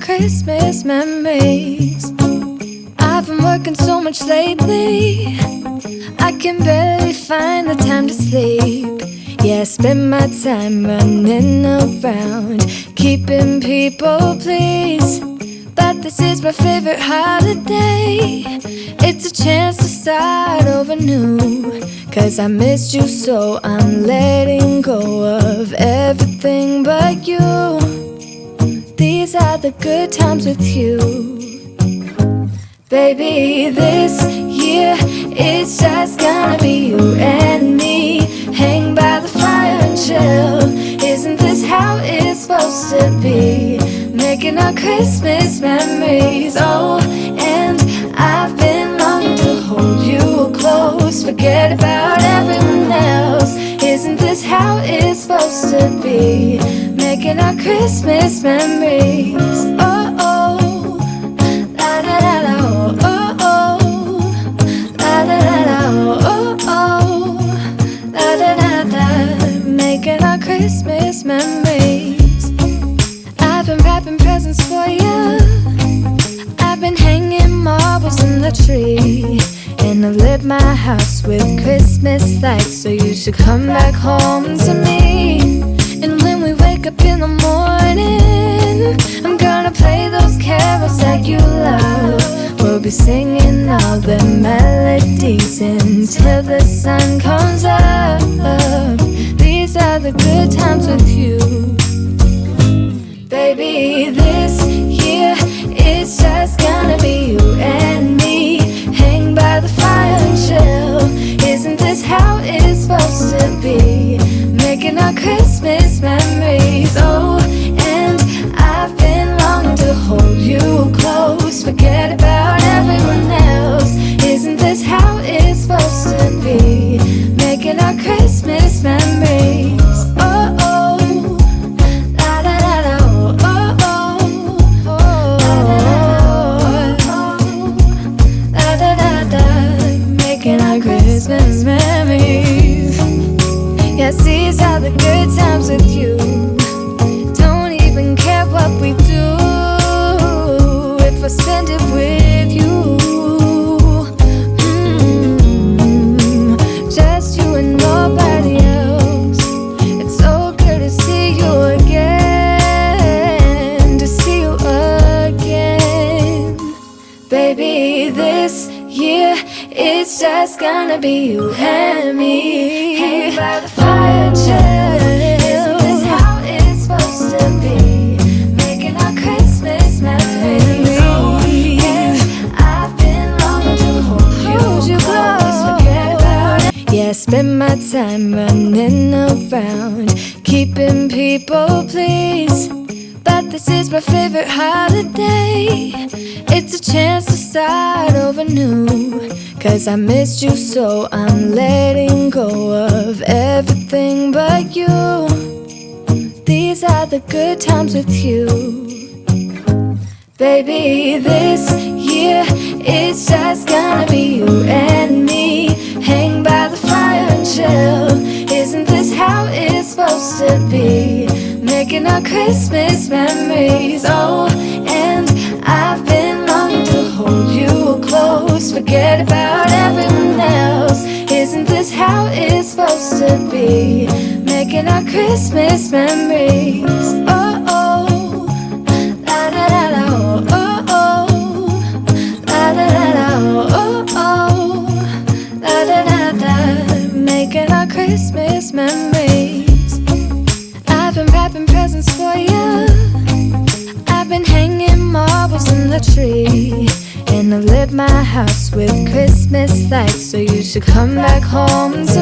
Christmas memories. I've been working so much lately, I can barely find the time to sleep. Yeah, I spend my time running around, keeping people pleased. But this is my favorite holiday. It's a chance to start over new, 'cause I missed you, so I'm letting go of everything but you. These are the good times with you. Baby, this year it's just gonna be you and me. Hang by the fire and chill. Isn't this how it's supposed to be? Making our Christmas memories. Oh, and I've been longing to hold you close, forget about everyone else. Isn't this how it's supposed to be? Making our Christmas memories. Oh, oh, la la la la, oh, oh, la la la la, oh, oh, la la la la. Making our Christmas memories. I've been wrapping presents for you. I've been hanging marbles in the tree, and I've lit my house with Christmas lights, so you should come back home to me. And when we wake up in the morning, I'm gonna play those carols that you love. We'll be singing all the melodies until the sun comes up. These are the good times with you. Baby, this year it's just gonna be you and me. Hang by the fire and chill. Isn't this how it's supposed to be? Making our Christmas memories. Oh, and I've been longing to hold you close, forget about everyone else. Isn't this how it's supposed to be? Making our Christmas memories. Oh, oh, la la la la, oh, oh, la la la la, making our Christmas memories. Yes, these are the good times with you. Don't even care what we do if I spend it with you. Just you and nobody else. It's so good to see you again, to see you again. Baby, this year it's just gonna be you and me. Hang by the fire and chill. Isn't this how it's supposed to be? Making our Christmas memories. Oh, yeah, I've been longing to hold you close, forget about it. Yeah, I spend my time running around, keeping people pleased. But this is my favorite holiday. It's a chance to start over new, 'cause I missed you, so I'm letting go of everything but you. These are the good times with you. Baby, this year it's just gonna be you and me. Hang by the fire and chill. Isn't this how it's supposed to be? Making our Christmas memories. Oh, and I've been longing to hold you close, forget about everyone else. Isn't this how it's supposed to be? Making our Christmas memories. Oh, oh, la la la la, oh, oh, la la la la, oh, oh, la la la la. Making our Christmas memories. I've been wrapping presents for you. I've been hanging marbles in the tree, and I've lit my house with Christmas lights, so you should come back home to